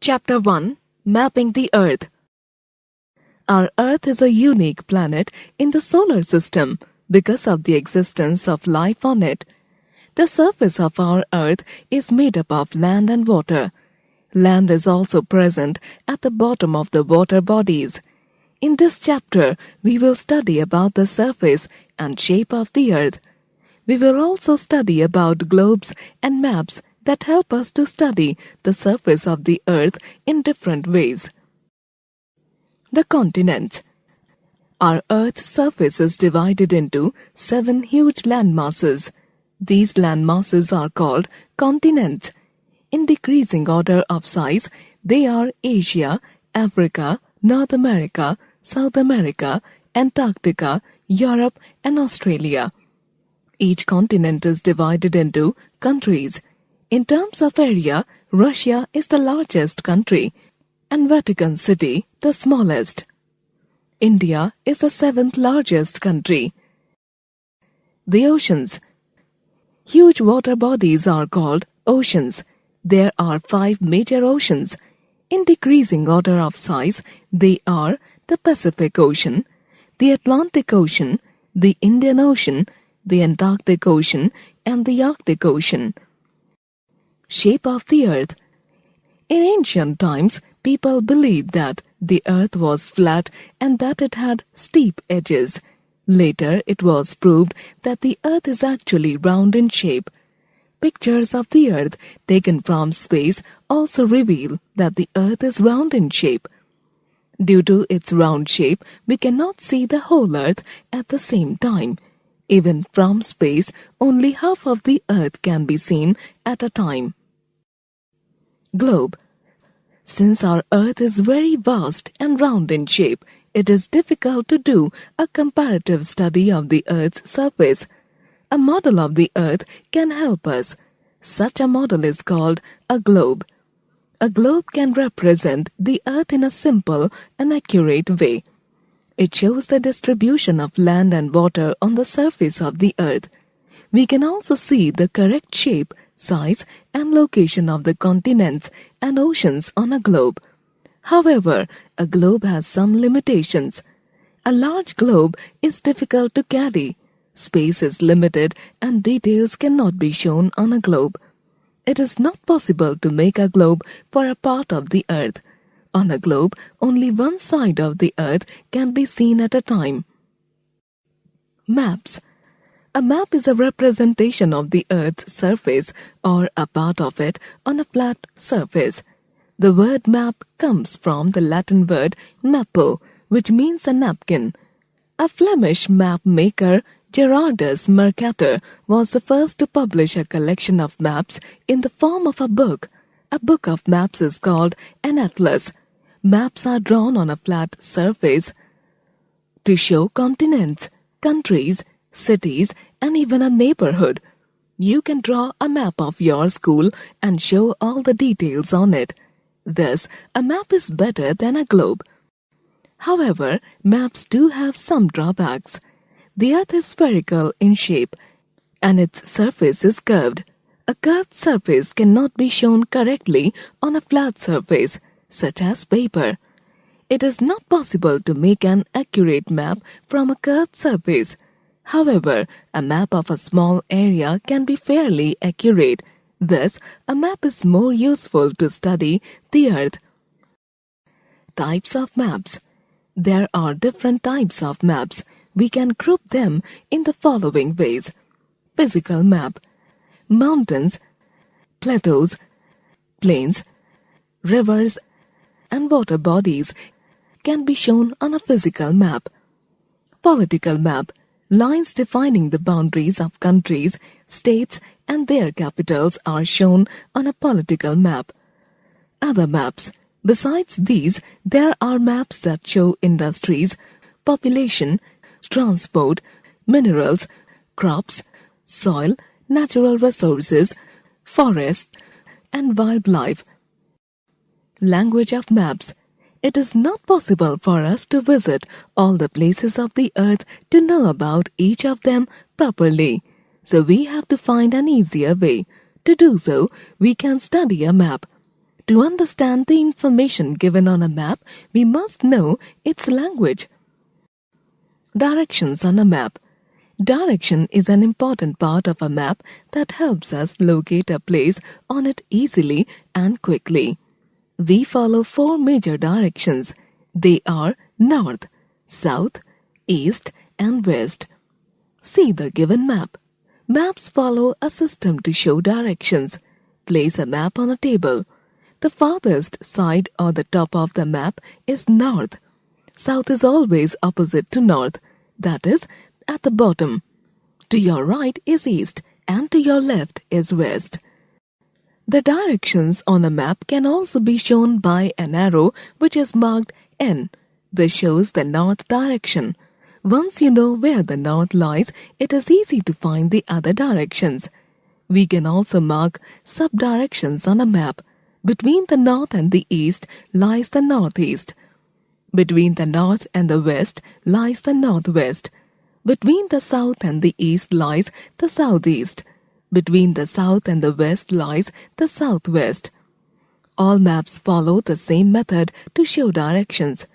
Chapter 1, Mapping the Earth. Our Earth is a unique planet in the solar system because of the existence of life on it. The surface of our Earth is made up of land and water. Land is also present at the bottom of the water bodies. In this chapter, we will study about the surface and shape of the Earth. We will also study about globes and maps that help us to study the surface of the Earth in different ways. The continents. Our Earth's surface is divided into 7 huge landmasses. These landmasses are called continents. In decreasing order of size, they are Asia, Africa, North America, South America, Antarctica, Europe, and Australia. Each continent is divided into countries. In terms of area, Russia is the largest country and Vatican City the smallest. India is the 7th largest country. The oceans. Huge water bodies are called oceans. There are 5 major oceans. In decreasing order of size, they are the Pacific Ocean, the Atlantic Ocean, the Indian Ocean, the Antarctic Ocean, and the Arctic Ocean. Shape of the Earth. In ancient times, people believed that the Earth was flat and that it had steep edges. Later, it was proved that the Earth is actually round in shape. Pictures of the Earth taken from space also reveal that the Earth is round in shape. Due to its round shape, we cannot see the whole Earth at the same time. Even from space, only half of the Earth can be seen at a time. Globe. Since our Earth is very vast and round in shape, it is difficult to do a comparative study of the Earth's surface. A model of the Earth can help us. Such a model is called a globe. A globe can represent the Earth in a simple and accurate way. It shows the distribution of land and water on the surface of the Earth. We can also see the correct shape, size, and location of the continents and oceans on a globe. However, a globe has some limitations. A large globe is difficult to carry. Space is limited and details cannot be shown on a globe. It is not possible to make a globe for a part of the Earth. On a globe, only one side of the Earth can be seen at a time. Maps. A map is a representation of the Earth's surface or a part of it on a flat surface. The word map comes from the Latin word mappo, which means a napkin. A Flemish map maker, Gerardus Mercator, was the first to publish a collection of maps in the form of a book. A book of maps is called an atlas. Maps are drawn on a flat surface to show continents, countries, cities, and even a neighborhood. You can draw a map of your school and show all the details on it. Thus, a map is better than a globe. However, maps do have some drawbacks. The Earth is spherical in shape, and its surface is curved. A curved surface cannot be shown correctly on a flat surface, such as paper. It is not possible to make an accurate map from a curved surface. However, a map of a small area can be fairly accurate. Thus, a map is more useful to study the Earth. Types of maps. There are different types of maps. We can group them in the following ways. Physical map. Mountains, plateaus, plains, rivers, and water bodies can be shown on a physical map. Political map. Lines defining the boundaries of countries, states, and their capitals are shown on a political map. Other maps. Besides these, there are maps that show industries, population, transport, minerals, crops, soil, natural resources, forests, and wildlife. Language of maps. It is not possible for us to visit all the places of the Earth to know about each of them properly. So we have to find an easier way. To do so, we can study a map. To understand the information given on a map, we must know its language. Directions on a map. Direction is an important part of a map that helps us locate a place on it easily and quickly. We follow 4 major directions. They are north, south, east, and west. See the given map. Maps follow a system to show directions. Place a map on a table. The farthest side or the top of the map is north. South is always opposite to north, that is, at the bottom. To your right is east, and to your left is west. The directions on a map can also be shown by an arrow which is marked N. This shows the north direction. Once you know where the north lies, it is easy to find the other directions. We can also mark sub-directions on a map. Between the north and the east lies the northeast. Between the north and the west lies the northwest. Between the south and the east lies the southeast. Between the south and the west lies the southwest. All maps follow the same method to show directions.